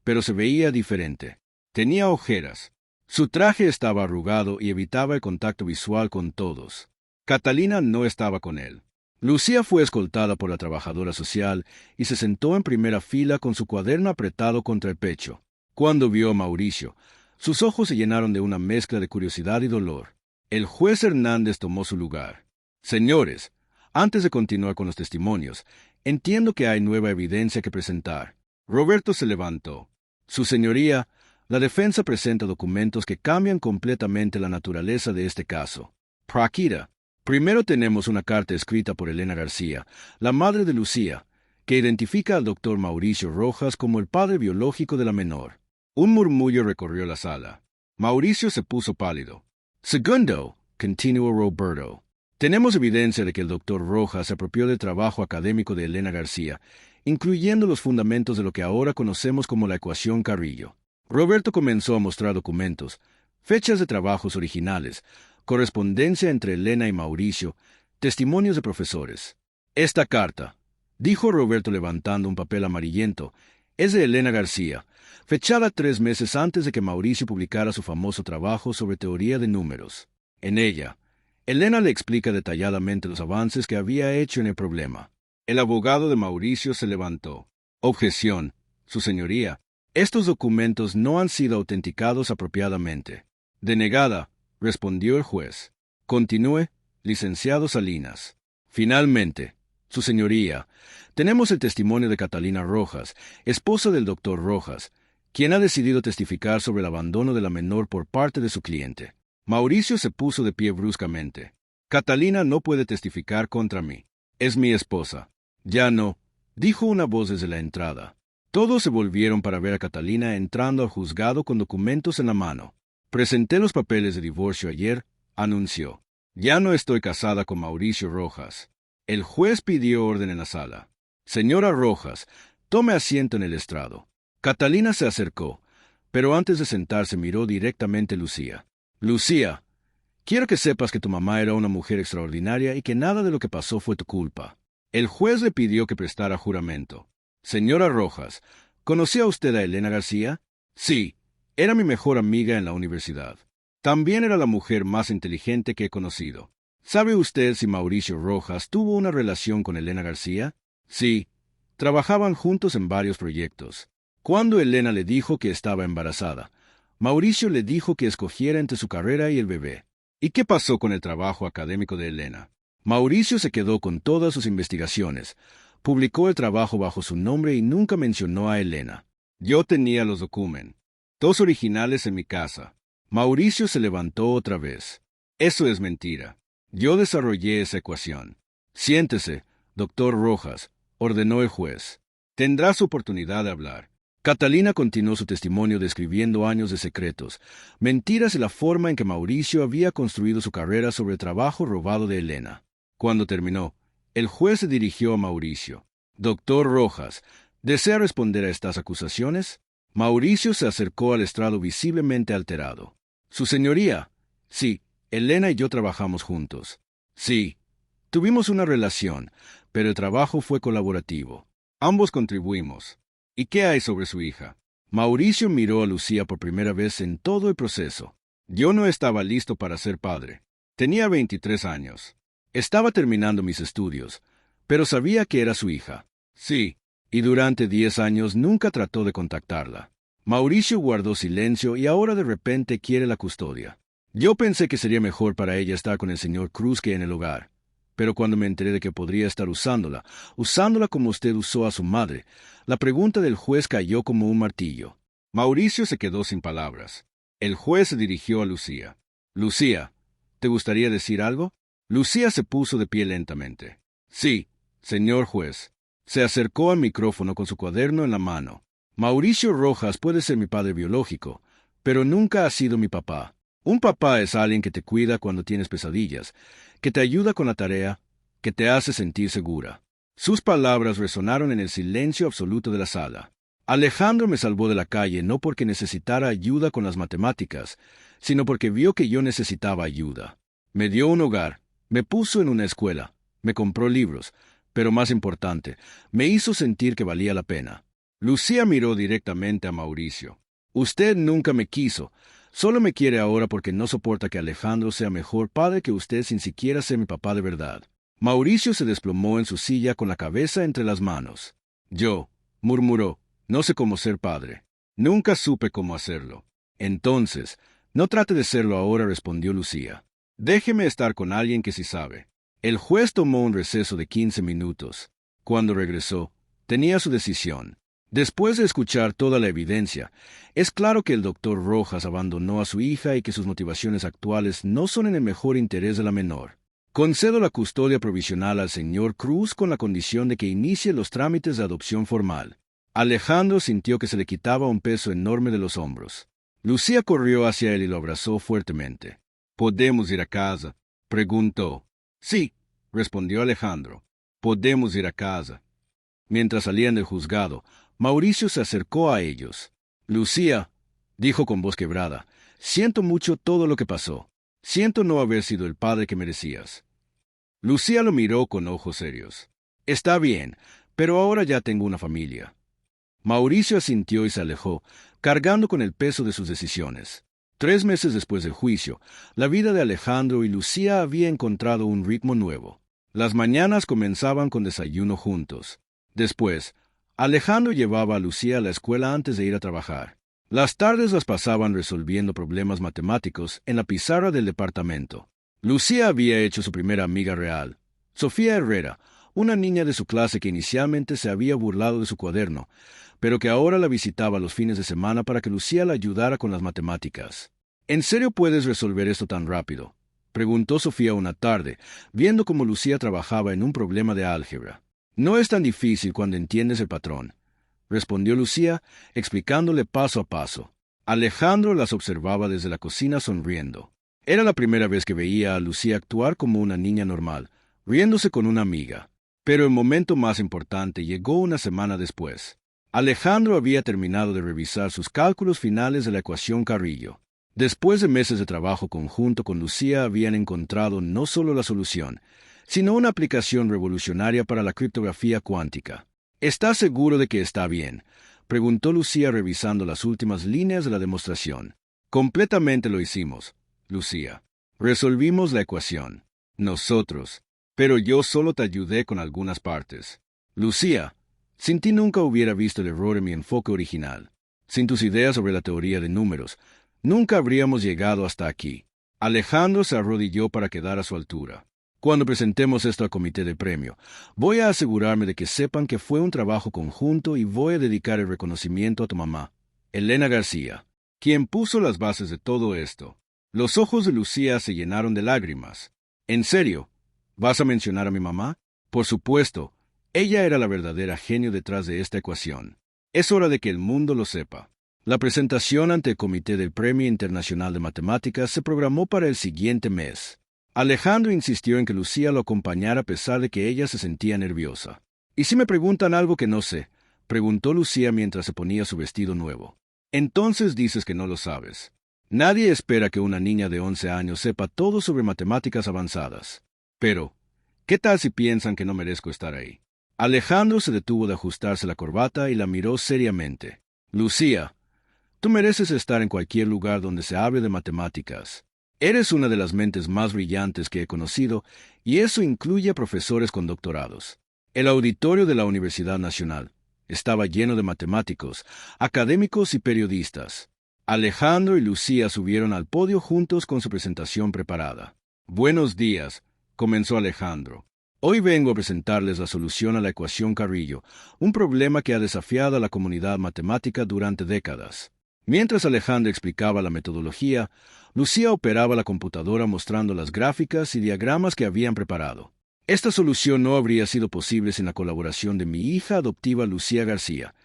pero se veía diferente. Tenía ojeras. Su traje estaba arrugado y evitaba el contacto visual con todos. Catalina no estaba con él. Lucía fue escoltada por la trabajadora social y se sentó en primera fila con su cuaderno apretado contra el pecho. Cuando vio a Mauricio, sus ojos se llenaron de una mezcla de curiosidad y dolor. El juez Hernández tomó su lugar. Señores, antes de continuar con los testimonios, entiendo que hay nueva evidencia que presentar. Roberto se levantó. Su señoría, la defensa presenta documentos que cambian completamente la naturaleza de este caso. Prakira. Primero tenemos una carta escrita por Elena García, la madre de Lucía, que identifica al doctor Mauricio Rojas como el padre biológico de la menor. Un murmullo recorrió la sala. Mauricio se puso pálido. Segundo, continuó Roberto. Tenemos evidencia de que el doctor Rojas se apropió del trabajo académico de Elena García, incluyendo los fundamentos de lo que ahora conocemos como la ecuación Carrillo. Roberto comenzó a mostrar documentos, fechas de trabajos originales, correspondencia entre Elena y Mauricio, testimonios de profesores. Esta carta, dijo Roberto levantando un papel amarillento, es de Elena García, fechada 3 meses antes de que Mauricio publicara su famoso trabajo sobre teoría de números. En ella, Elena le explica detalladamente los avances que había hecho en el problema. El abogado de Mauricio se levantó. Objeción, Su Señoría. Estos documentos no han sido autenticados apropiadamente. Denegada, respondió el juez. Continúe, licenciado Salinas. Finalmente, Su Señoría, tenemos el testimonio de Catalina Rojas, esposa del doctor Rojas, quien ha decidido testificar sobre el abandono de la menor por parte de su cliente. Mauricio se puso de pie bruscamente. Catalina no puede testificar contra mí. Es mi esposa. Ya no, dijo una voz desde la entrada. Todos se volvieron para ver a Catalina entrando al juzgado con documentos en la mano. Presenté los papeles de divorcio ayer, anunció. Ya no estoy casada con Mauricio Rojas. El juez pidió orden en la sala. Señora Rojas, tome asiento en el estrado. Catalina se acercó, pero antes de sentarse miró directamente a Lucía. Lucía, quiero que sepas que tu mamá era una mujer extraordinaria y que nada de lo que pasó fue tu culpa. El juez le pidió que prestara juramento. Señora Rojas, ¿conocía usted a Elena García? Sí, era mi mejor amiga en la universidad. También era la mujer más inteligente que he conocido. ¿Sabe usted si Mauricio Rojas tuvo una relación con Elena García? Sí, trabajaban juntos en varios proyectos. Cuando Elena le dijo que estaba embarazada, Mauricio le dijo que escogiera entre su carrera y el bebé. ¿Y qué pasó con el trabajo académico de Elena? Mauricio se quedó con todas sus investigaciones, publicó el trabajo bajo su nombre y nunca mencionó a Elena. Yo tenía los documentos originales en mi casa. Mauricio se levantó otra vez. Eso es mentira. Yo desarrollé esa ecuación. Siéntese, doctor Rojas, ordenó el juez. Tendrá su oportunidad de hablar. Catalina continuó su testimonio describiendo años de secretos, mentiras y la forma en que Mauricio había construido su carrera sobre el trabajo robado de Elena. Cuando terminó, El juez se dirigió a Mauricio. Doctor Rojas, ¿desea responder a estas acusaciones? Mauricio se acercó al estrado visiblemente alterado. Su señoría. Sí, Elena y yo trabajamos juntos. Sí, tuvimos una relación, pero el trabajo fue colaborativo. Ambos contribuimos. ¿Y qué hay sobre su hija? Mauricio miró a Lucía por primera vez en todo el proceso. Yo no estaba listo para ser padre. Tenía 23 años. Estaba terminando mis estudios, pero sabía que era su hija. Sí, y durante 10 años nunca trató de contactarla. Mauricio guardó silencio y ahora de repente quiere la custodia. Yo pensé que sería mejor para ella estar con el señor Cruz que en el hogar, pero cuando me enteré de que podría estar usándola como usted usó a su madre, la pregunta del juez cayó como un martillo. Mauricio se quedó sin palabras. El juez se dirigió a Lucía. Lucía, ¿te gustaría decir algo? Lucía se puso de pie lentamente. Sí, señor juez. Se acercó al micrófono con su cuaderno en la mano. Mauricio Rojas puede ser mi padre biológico, pero nunca ha sido mi papá. Un papá es alguien que te cuida cuando tienes pesadillas, que te ayuda con la tarea, que te hace sentir segura. Sus palabras resonaron en el silencio absoluto de la sala. Alejandro me salvó de la calle no porque necesitara ayuda con las matemáticas, sino porque vio que yo necesitaba ayuda. Me dio un hogar, me puso en una escuela, me compró libros, pero más importante, me hizo sentir que valía la pena. Lucía miró directamente a Mauricio. Usted nunca me quiso, solo me quiere ahora porque no soporta que Alejandro sea mejor padre que usted sin siquiera ser mi papá de verdad. Mauricio se desplomó en su silla con la cabeza entre las manos. Yo, murmuró, no sé cómo ser padre. Nunca supe cómo hacerlo. Entonces, no trate de serlo ahora, respondió Lucía. Déjeme estar con alguien que sí sabe. El juez tomó un receso de 15 minutos. Cuando regresó, tenía su decisión. Después de escuchar toda la evidencia, es claro que el doctor Rojas abandonó a su hija y que sus motivaciones actuales no son en el mejor interés de la menor. Concedo la custodia provisional al señor Cruz con la condición de que inicie los trámites de adopción formal. Alejandro sintió que se le quitaba un peso enorme de los hombros. Lucía corrió hacia él y lo abrazó fuertemente. ¿Podemos ir a casa?, preguntó. Sí, respondió Alejandro. Podemos ir a casa. Mientras salían del juzgado, Mauricio se acercó a ellos. Lucía, dijo con voz quebrada, siento mucho todo lo que pasó. Siento no haber sido el padre que merecías. Lucía lo miró con ojos serios. Está bien, pero ahora ya tengo una familia. Mauricio asintió y se alejó, cargando con el peso de sus decisiones. 3 meses después del juicio, la vida de Alejandro y Lucía había encontrado un ritmo nuevo. Las mañanas comenzaban con desayuno juntos. Después, Alejandro llevaba a Lucía a la escuela antes de ir a trabajar. Las tardes las pasaban resolviendo problemas matemáticos en la pizarra del departamento. Lucía había hecho su primera amiga real, Sofía Herrera, una niña de su clase que inicialmente se había burlado de su cuaderno, pero que ahora la visitaba los fines de semana para que Lucía la ayudara con las matemáticas. ¿En serio puedes resolver esto tan rápido?, preguntó Sofía una tarde, viendo cómo Lucía trabajaba en un problema de álgebra. No es tan difícil cuando entiendes el patrón, respondió Lucía, explicándole paso a paso. Alejandro las observaba desde la cocina sonriendo. Era la primera vez que veía a Lucía actuar como una niña normal, riéndose con una amiga. Pero el momento más importante llegó una semana después. Alejandro había terminado de revisar sus cálculos finales de la ecuación Carrillo. Después de meses de trabajo conjunto con Lucía, habían encontrado no solo la solución, sino una aplicación revolucionaria para la criptografía cuántica. ¿Estás seguro de que está bien?, preguntó Lucía revisando las últimas líneas de la demostración. Completamente lo hicimos, Lucía. Resolvimos la ecuación. Nosotros. Pero yo solo te ayudé con algunas partes. Lucía, sin ti nunca hubiera visto el error en mi enfoque original. Sin tus ideas sobre la teoría de números, nunca habríamos llegado hasta aquí. Alejandro se arrodilló para quedar a su altura. Cuando presentemos esto al comité de premio, voy a asegurarme de que sepan que fue un trabajo conjunto y voy a dedicar el reconocimiento a tu mamá, Elena García, quien puso las bases de todo esto. Los ojos de Lucía se llenaron de lágrimas. ¿En serio? ¿Vas a mencionar a mi mamá? Por supuesto. Ella era la verdadera genio detrás de esta ecuación. Es hora de que el mundo lo sepa. La presentación ante el Comité del Premio Internacional de Matemáticas se programó para el siguiente mes. Alejandro insistió en que Lucía lo acompañara a pesar de que ella se sentía nerviosa. «¿Y si me preguntan algo que no sé?», preguntó Lucía mientras se ponía su vestido nuevo. «Entonces dices que no lo sabes. Nadie espera que una niña de 11 años sepa todo sobre matemáticas avanzadas. Pero, ¿qué tal si piensan que no merezco estar ahí?». Alejandro se detuvo de ajustarse la corbata y la miró seriamente. «Lucía, tú mereces estar en cualquier lugar donde se hable de matemáticas. Eres una de las mentes más brillantes que he conocido, y eso incluye a profesores con doctorados». El auditorio de la Universidad Nacional estaba lleno de matemáticos, académicos y periodistas. Alejandro y Lucía subieron al podio juntos con su presentación preparada. «Buenos días», comenzó Alejandro. «Hoy vengo a presentarles la solución a la ecuación Carrillo, un problema que ha desafiado a la comunidad matemática durante décadas». Mientras Alejandro explicaba la metodología, Lucía operaba la computadora mostrando las gráficas y diagramas que habían preparado. Esta solución no habría sido posible sin la colaboración de mi hija adoptiva Lucía García,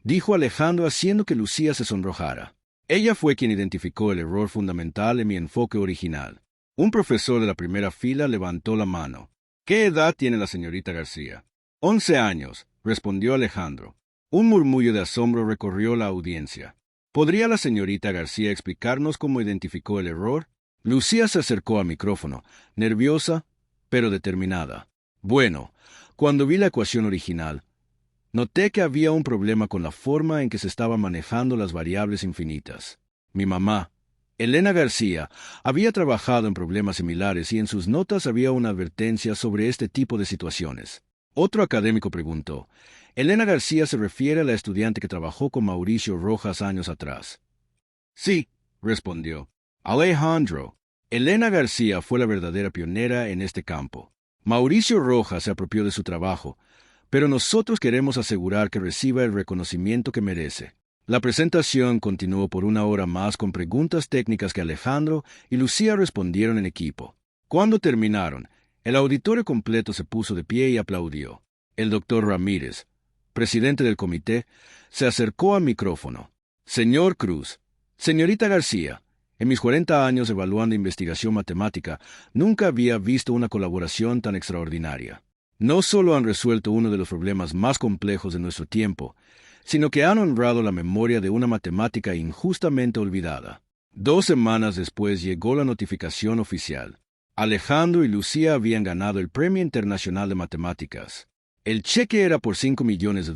dijo Alejandro haciendo que Lucía se sonrojara. Ella fue quien identificó el error fundamental en mi enfoque original. Un profesor de la primera fila levantó la mano. «¿Qué edad tiene la señorita García?». «11 años», respondió Alejandro. Un murmullo de asombro recorrió la audiencia. «¿Podría la señorita García explicarnos cómo identificó el error?». Lucía se acercó al micrófono, nerviosa, pero determinada. «Bueno, cuando vi la ecuación original, noté que había un problema con la forma en que se estaban manejando las variables infinitas. Mi mamá, Elena García, había trabajado en problemas similares y en sus notas había una advertencia sobre este tipo de situaciones». Otro académico preguntó. «¿Elena García se refiere a la estudiante que trabajó con Mauricio Rojas años atrás?». «Sí», respondió. «Alejandro, Elena García fue la verdadera pionera en este campo. Mauricio Rojas se apropió de su trabajo, pero nosotros queremos asegurar que reciba el reconocimiento que merece». La presentación continuó por 1 hora más con preguntas técnicas que Alejandro y Lucía respondieron en equipo. Cuando terminaron, el auditorio completo se puso de pie y aplaudió. El doctor Ramírez, presidente del comité, se acercó al micrófono. «Señor Cruz, señorita García, en mis 40 años evaluando investigación matemática, nunca había visto una colaboración tan extraordinaria. No solo han resuelto uno de los problemas más complejos de nuestro tiempo, sino que han honrado la memoria de una matemática injustamente olvidada». 2 semanas después llegó la notificación oficial. Alejandro y Lucía habían ganado el Premio Internacional de Matemáticas. El cheque era por $5 millones,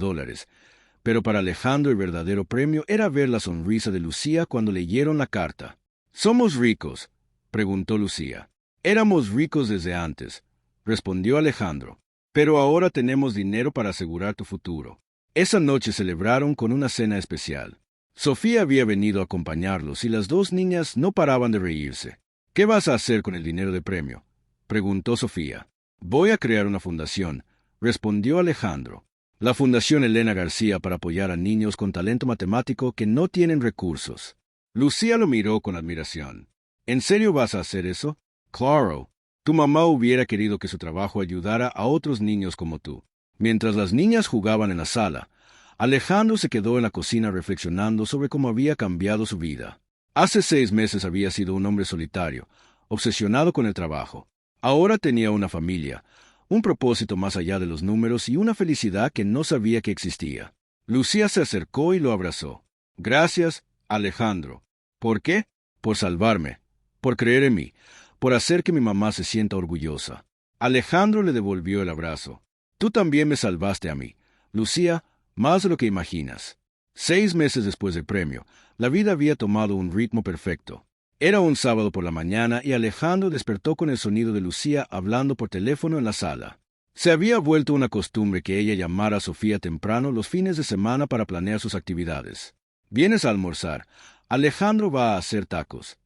pero para Alejandro el verdadero premio era ver la sonrisa de Lucía cuando leyeron la carta. «¿Somos ricos?», preguntó Lucía. «Éramos ricos desde antes», respondió Alejandro, «pero ahora tenemos dinero para asegurar tu futuro». Esa noche celebraron con una cena especial. Sofía había venido a acompañarlos y las 2 niñas no paraban de reírse. «¿Qué vas a hacer con el dinero de premio?», preguntó Sofía. «Voy a crear una fundación», respondió Alejandro. «La Fundación Elena García para apoyar a niños con talento matemático que no tienen recursos». Lucía lo miró con admiración. «¿En serio vas a hacer eso?». «Claro. Tu mamá hubiera querido que su trabajo ayudara a otros niños como tú». Mientras las niñas jugaban en la sala, Alejandro se quedó en la cocina reflexionando sobre cómo había cambiado su vida. Hace 6 meses había sido un hombre solitario, obsesionado con el trabajo. Ahora tenía una familia, un propósito más allá de los números y una felicidad que no sabía que existía. Lucía se acercó y lo abrazó. «Gracias, Alejandro». «¿Por qué?». «Por salvarme, por creer en mí, por hacer que mi mamá se sienta orgullosa». Alejandro le devolvió el abrazo. «Tú también me salvaste a mí, Lucía, más de lo que imaginas». 6 meses después del premio, la vida había tomado un ritmo perfecto. Era un sábado por la mañana y Alejandro despertó con el sonido de Lucía hablando por teléfono en la sala. Se había vuelto una costumbre que ella llamara a Sofía temprano los fines de semana para planear sus actividades. «¿Vienes a almorzar? Alejandro va a hacer tacos».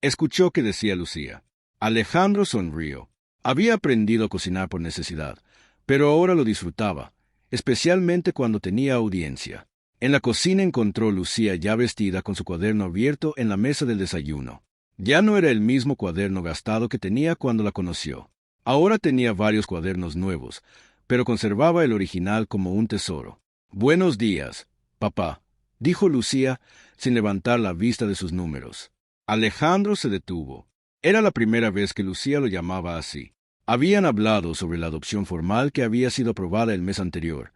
Escuchó que decía Lucía. Alejandro sonrió. Había aprendido a cocinar por necesidad, pero ahora lo disfrutaba, especialmente cuando tenía audiencia. En la cocina encontró Lucía ya vestida con su cuaderno abierto en la mesa del desayuno. Ya no era el mismo cuaderno gastado que tenía cuando la conoció. Ahora tenía varios cuadernos nuevos, pero conservaba el original como un tesoro. «Buenos días, papá», dijo Lucía, sin levantar la vista de sus números. Alejandro se detuvo. Era la primera vez que Lucía lo llamaba así. Habían hablado sobre la adopción formal que había sido aprobada el mes anterior,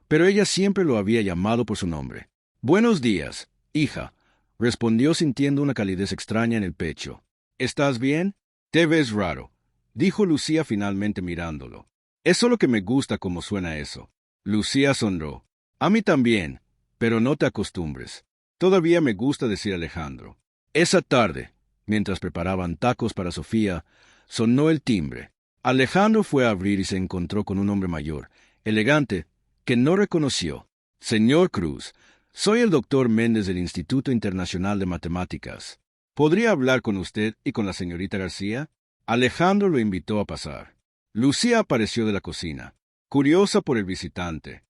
pero ella siempre lo había llamado por su nombre. «Buenos días, hija», respondió sintiendo una calidez extraña en el pecho. «¿Estás bien? Te ves raro», dijo Lucía finalmente mirándolo. «Es solo que me gusta cómo suena eso». Lucía sonrió. «A mí también, pero no te acostumbres. Todavía me gusta decir Alejandro». Esa tarde, mientras preparaban tacos para Sofía, sonó el timbre. Alejandro fue a abrir y se encontró con un hombre mayor, elegante, que no reconoció. «Señor Cruz, soy el doctor Méndez del Instituto Internacional de Matemáticas. ¿Podría hablar con usted y con la señorita García?» Alejandro lo invitó a pasar. Lucía apareció de la cocina, curiosa por el visitante.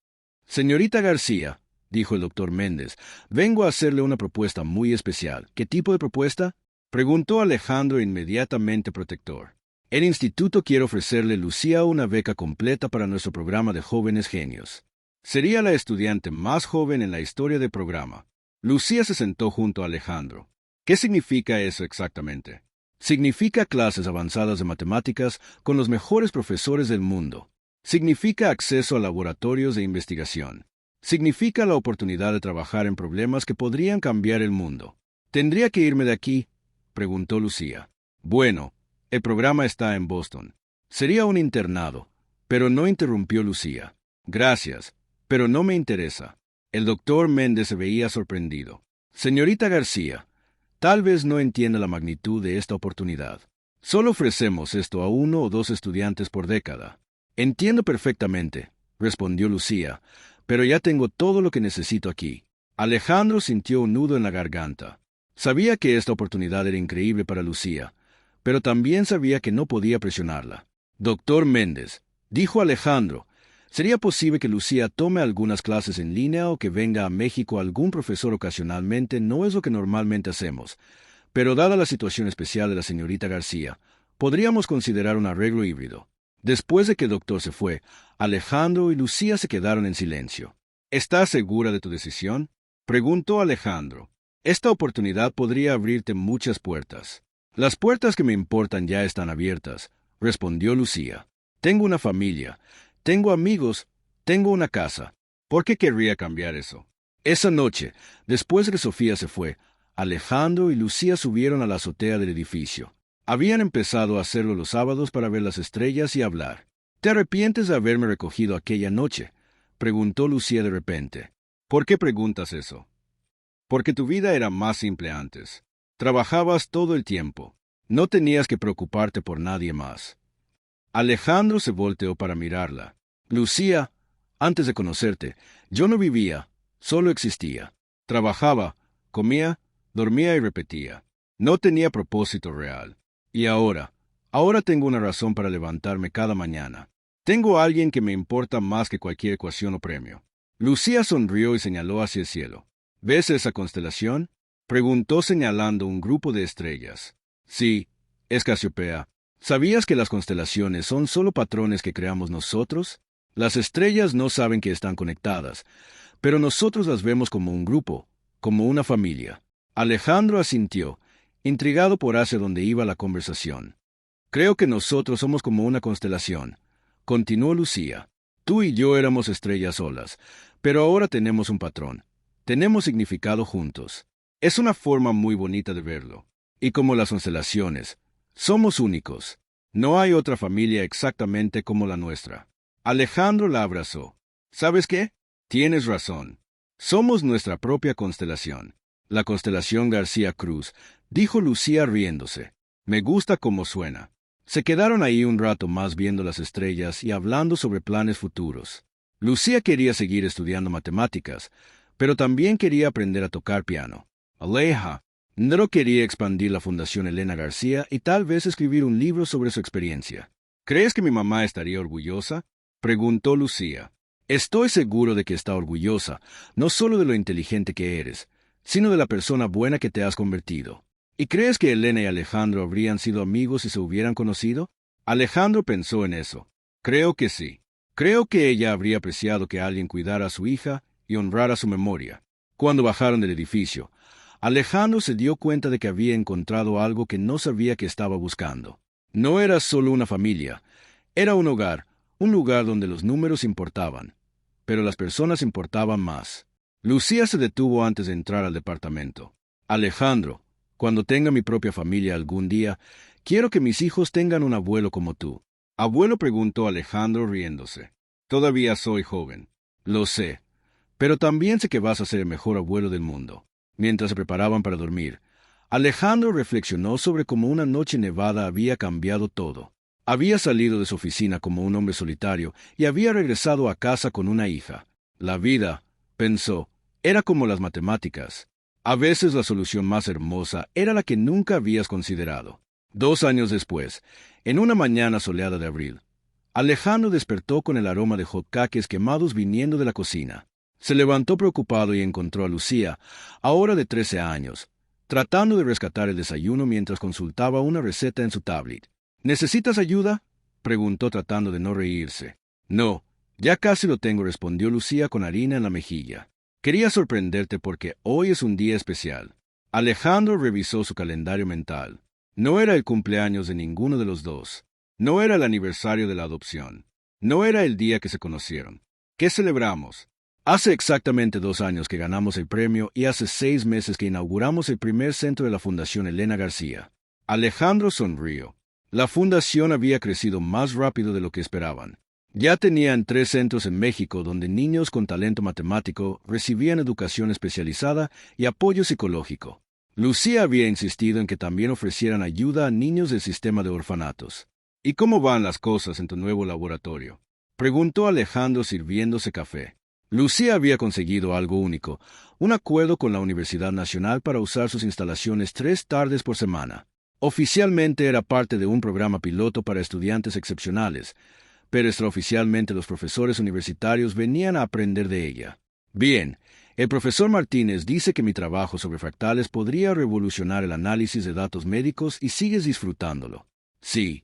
«Señorita García», dijo el doctor Méndez, «vengo a hacerle una propuesta muy especial». «¿Qué tipo de propuesta?», preguntó Alejandro inmediatamente protector. «El instituto quiere ofrecerle Lucía una beca completa para nuestro programa de jóvenes genios. Sería la estudiante más joven en la historia del programa». Lucía se sentó junto a Alejandro. «¿Qué significa eso exactamente?». «Significa clases avanzadas de matemáticas con los mejores profesores del mundo. Significa acceso a laboratorios de investigación. Significa la oportunidad de trabajar en problemas que podrían cambiar el mundo». «¿Tendría que irme de aquí?», preguntó Lucía. «Bueno, el programa está en Boston. Sería un internado». «Pero no», interrumpió Lucía. «Gracias, pero no me interesa». El doctor Méndez se veía sorprendido. «Señorita García, tal vez no entienda la magnitud de esta oportunidad. Solo ofrecemos esto a 1 o 2 estudiantes por década». «Entiendo perfectamente», respondió Lucía, «pero ya tengo todo lo que necesito aquí». Alejandro sintió un nudo en la garganta. Sabía que esta oportunidad era increíble para Lucía, pero también sabía que no podía presionarla. «Doctor Méndez», dijo Alejandro, «¿sería posible que Lucía tome algunas clases en línea o que venga a México algún profesor ocasionalmente? No es lo que normalmente hacemos, pero dada la situación especial de la señorita García, podríamos considerar un arreglo híbrido». Después de que el doctor se fue, Alejandro y Lucía se quedaron en silencio. «¿Estás segura de tu decisión?», preguntó Alejandro. «Esta oportunidad podría abrirte muchas puertas». «Las puertas que me importan ya están abiertas», respondió Lucía. «Tengo una familia, tengo amigos, tengo una casa. ¿Por qué querría cambiar eso?». Esa noche, después de que Sofía se fue, Alejandro y Lucía subieron a la azotea del edificio. Habían empezado a hacerlo los sábados para ver las estrellas y hablar. «¿Te arrepientes de haberme recogido aquella noche?», preguntó Lucía de repente. «¿Por qué preguntas eso?». «Porque tu vida era más simple antes. Trabajabas todo el tiempo. No tenías que preocuparte por nadie más». Alejandro se volteó para mirarla. «Lucía, antes de conocerte, yo no vivía, solo existía. Trabajaba, comía, dormía y repetía. No tenía propósito real. Y ahora tengo una razón para levantarme cada mañana. Tengo a alguien que me importa más que cualquier ecuación o premio». Lucía sonrió y señaló hacia el cielo. «¿Ves esa constelación?», preguntó señalando un grupo de estrellas. «Sí, es Casiopea». «¿Sabías que las constelaciones son solo patrones que creamos nosotros? Las estrellas no saben que están conectadas, pero nosotros las vemos como un grupo, como una familia». Alejandro asintió, intrigado por hacia dónde iba la conversación. «Creo que nosotros somos como una constelación», continuó Lucía. «Tú y yo éramos estrellas solas, pero ahora tenemos un patrón. Tenemos significado juntos. Es una forma muy bonita de verlo. Y como las constelaciones, somos únicos. No hay otra familia exactamente como la nuestra». Alejandro la abrazó. «¿Sabes qué? Tienes razón. Somos nuestra propia constelación. La constelación García Cruz», dijo Lucía riéndose. «Me gusta cómo suena». Se quedaron ahí un rato más viendo las estrellas y hablando sobre planes futuros. Lucía quería seguir estudiando matemáticas, pero también quería aprender a tocar piano. No quería expandir la Fundación Elena García y tal vez escribir un libro sobre su experiencia. «¿Crees que mi mamá estaría orgullosa?», preguntó Lucía. «Estoy seguro de que está orgullosa, no solo de lo inteligente que eres, sino de la persona buena que te has convertido». «¿Y crees que Elena y Alejandro habrían sido amigos si se hubieran conocido?». Alejandro pensó en eso. «Creo que sí. Creo que ella habría apreciado que alguien cuidara a su hija y honrara su memoria». Cuando bajaron del edificio, Alejandro se dio cuenta de que había encontrado algo que no sabía que estaba buscando. No era solo una familia, era un hogar, un lugar donde los números importaban, pero las personas importaban más. Lucía se detuvo antes de entrar al departamento. Alejandro, cuando tenga mi propia familia algún día, quiero que mis hijos tengan un abuelo como tú. Abuelo, preguntó Alejandro riéndose. Todavía soy joven. Lo sé, pero también sé que vas a ser el mejor abuelo del mundo. Mientras se preparaban para dormir, Alejandro reflexionó sobre cómo una noche nevada había cambiado todo. Había salido de su oficina como un hombre solitario y había regresado a casa con una hija. La vida, pensó, era como las matemáticas. A veces la solución más hermosa era la que nunca habías considerado. 2 años después, en una mañana soleada de abril, Alejandro despertó con el aroma de hotcakes quemados viniendo de la cocina. Se levantó preocupado y encontró a Lucía, ahora de 13 años, tratando de rescatar el desayuno mientras consultaba una receta en su tablet. ¿Necesitas ayuda?, preguntó tratando de no reírse. No, ya casi lo tengo, respondió Lucía con harina en la mejilla. Quería sorprenderte porque hoy es un día especial. Alejandro revisó su calendario mental. No era el cumpleaños de ninguno de los dos. No era el aniversario de la adopción. No era el día que se conocieron. ¿Qué celebramos? Hace exactamente 2 años que ganamos el premio y hace 6 meses que inauguramos el primer centro de la Fundación Elena García. Alejandro sonrió. La fundación había crecido más rápido de lo que esperaban. Ya tenían 3 centros en México donde niños con talento matemático recibían educación especializada y apoyo psicológico. Lucía había insistido en que también ofrecieran ayuda a niños del sistema de orfanatos. ¿Y cómo van las cosas en tu nuevo laboratorio?, preguntó Alejandro sirviéndose café. Lucía había conseguido algo único, un acuerdo con la Universidad Nacional para usar sus instalaciones 3 tardes por semana. Oficialmente era parte de un programa piloto para estudiantes excepcionales, pero extraoficialmente los profesores universitarios venían a aprender de ella. Bien, el profesor Martínez dice que mi trabajo sobre fractales podría revolucionar el análisis de datos médicos y sigues disfrutándolo. Sí.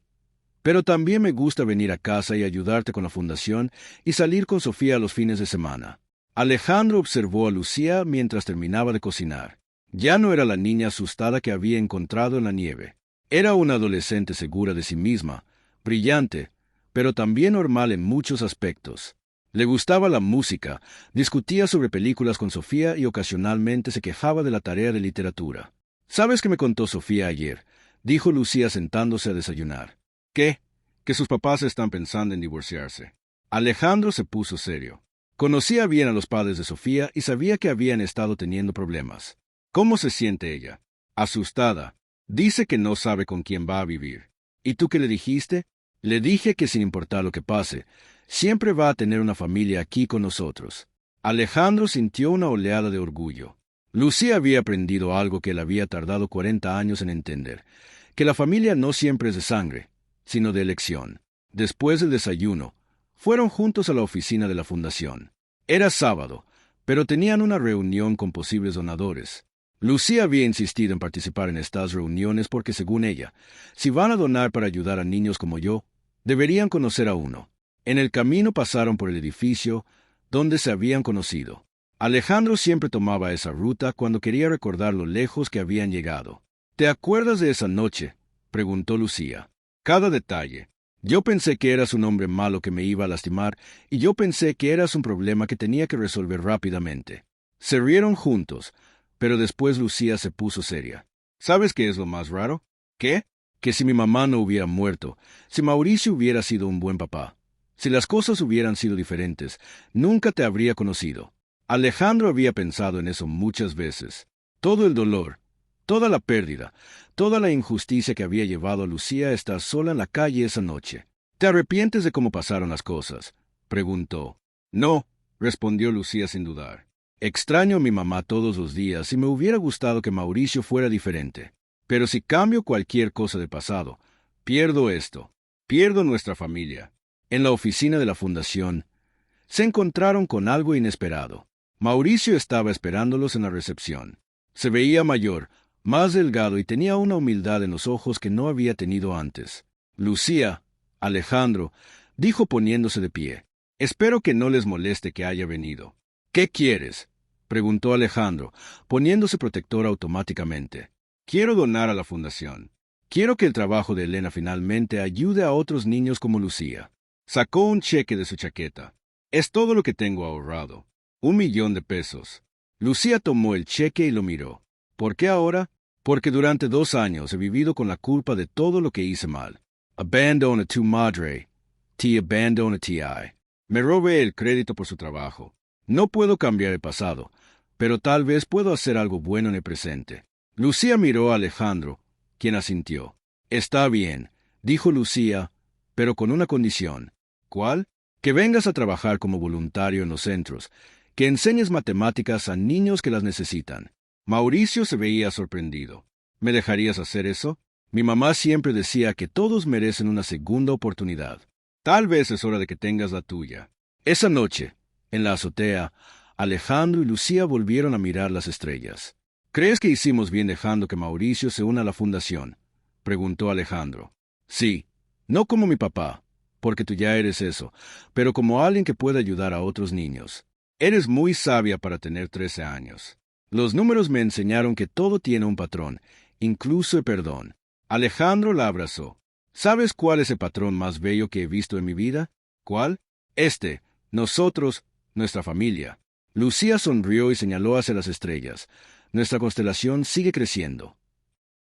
Pero también me gusta venir a casa y ayudarte con la fundación y salir con Sofía los fines de semana. Alejandro observó a Lucía mientras terminaba de cocinar. Ya no era la niña asustada que había encontrado en la nieve. Era una adolescente segura de sí misma, brillante, pero también normal en muchos aspectos. Le gustaba la música, discutía sobre películas con Sofía y ocasionalmente se quejaba de la tarea de literatura. ¿Sabes qué me contó Sofía ayer?, dijo Lucía sentándose a desayunar. ¿Qué? Que sus papás están pensando en divorciarse. Alejandro se puso serio. Conocía bien a los padres de Sofía y sabía que habían estado teniendo problemas. ¿Cómo se siente ella? Asustada. Dice que no sabe con quién va a vivir. ¿Y tú qué le dijiste? Le dije que sin importar lo que pase, siempre va a tener una familia aquí con nosotros. Alejandro sintió una oleada de orgullo. Lucía había aprendido algo que él había tardado 40 años en entender, que la familia no siempre es de sangre, sino de elección. Después del desayuno, fueron juntos a la oficina de la fundación. Era sábado, pero tenían una reunión con posibles donadores. Lucía había insistido en participar en estas reuniones porque, según ella, si van a donar para ayudar a niños como yo, deberían conocer a uno. En el camino pasaron por el edificio donde se habían conocido. Alejandro siempre tomaba esa ruta cuando quería recordar lo lejos que habían llegado. ¿Te acuerdas de esa noche?, preguntó Lucía. Cada detalle. Yo pensé que eras un hombre malo que me iba a lastimar y yo pensé que eras un problema que tenía que resolver rápidamente. Se rieron juntos, pero después Lucía se puso seria. ¿Sabes qué es lo más raro? ¿Qué? Que si mi mamá no hubiera muerto, si Mauricio hubiera sido un buen papá, si las cosas hubieran sido diferentes, nunca te habría conocido. Alejandro había pensado en eso muchas veces. Todo el dolor, toda la pérdida, toda la injusticia que había llevado a Lucía a estar sola en la calle esa noche. ¿Te arrepientes de cómo pasaron las cosas?, preguntó. No, respondió Lucía sin dudar. Extraño a mi mamá todos los días y me hubiera gustado que Mauricio fuera diferente. Pero si cambio cualquier cosa del pasado, pierdo esto. Pierdo nuestra familia. En la oficina de la fundación, se encontraron con algo inesperado. Mauricio estaba esperándolos en la recepción. Se veía mayor, más delgado y tenía una humildad en los ojos que no había tenido antes. Lucía, Alejandro, dijo poniéndose de pie. Espero que no les moleste que haya venido. ¿Qué quieres?, preguntó Alejandro, poniéndose protector automáticamente. Quiero donar a la fundación. Quiero que el trabajo de Elena finalmente ayude a otros niños como Lucía. Sacó un cheque de su chaqueta. Es todo lo que tengo ahorrado. 1.000.000 de pesos. Lucía tomó el cheque y lo miró. ¿Por qué ahora? Porque durante 2 años he vivido con la culpa de todo lo que hice mal. Abandona tu madre. Te abandona ti. Me robé el crédito por su trabajo. No puedo cambiar el pasado, pero tal vez puedo hacer algo bueno en el presente. Lucía miró a Alejandro, quien asintió. Está bien, dijo Lucía, pero con una condición. ¿Cuál? Que vengas a trabajar como voluntario en los centros, que enseñes matemáticas a niños que las necesitan. Mauricio se veía sorprendido. ¿Me dejarías hacer eso? Mi mamá siempre decía que todos merecen una segunda oportunidad. Tal vez es hora de que tengas la tuya. Esa noche, en la azotea, Alejandro y Lucía volvieron a mirar las estrellas. ¿Crees que hicimos bien dejando que Mauricio se una a la fundación?, preguntó Alejandro. Sí, no como mi papá, porque tú ya eres eso, pero como alguien que puede ayudar a otros niños. Eres muy sabia para tener 13 años. Los números me enseñaron que todo tiene un patrón, incluso el perdón. Alejandro la abrazó. ¿Sabes cuál es el patrón más bello que he visto en mi vida? ¿Cuál? Nosotros, nuestra familia. Lucía sonrió y señaló hacia las estrellas. Nuestra constelación sigue creciendo.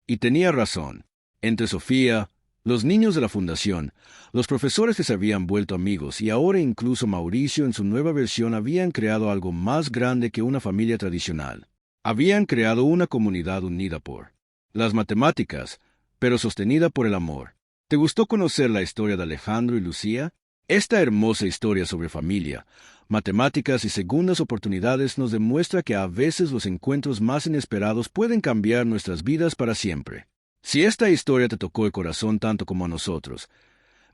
Y tenía razón. Entre Sofía, los niños de la fundación, los profesores que se habían vuelto amigos y ahora incluso Mauricio en su nueva versión habían creado algo más grande que una familia tradicional. Habían creado una comunidad unida por las matemáticas, pero sostenida por el amor. ¿Te gustó conocer la historia de Alejandro y Lucía? Esta hermosa historia sobre familia, matemáticas y segundas oportunidades nos demuestra que a veces los encuentros más inesperados pueden cambiar nuestras vidas para siempre. Si esta historia te tocó el corazón tanto como a nosotros,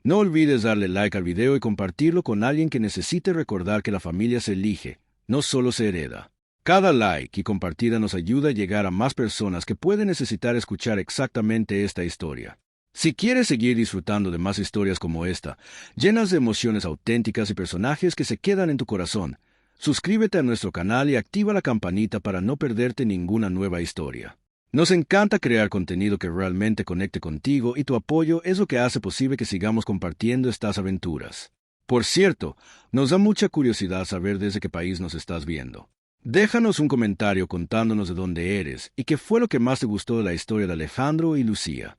no olvides darle like al video y compartirlo con alguien que necesite recordar que la familia se elige, no solo se hereda. Cada like y compartida nos ayuda a llegar a más personas que pueden necesitar escuchar exactamente esta historia. Si quieres seguir disfrutando de más historias como esta, llenas de emociones auténticas y personajes que se quedan en tu corazón, suscríbete a nuestro canal y activa la campanita para no perderte ninguna nueva historia. Nos encanta crear contenido que realmente conecte contigo y tu apoyo es lo que hace posible que sigamos compartiendo estas aventuras. Por cierto, nos da mucha curiosidad saber desde qué país nos estás viendo. Déjanos un comentario contándonos de dónde eres y qué fue lo que más te gustó de la historia de Alejandro y Lucía.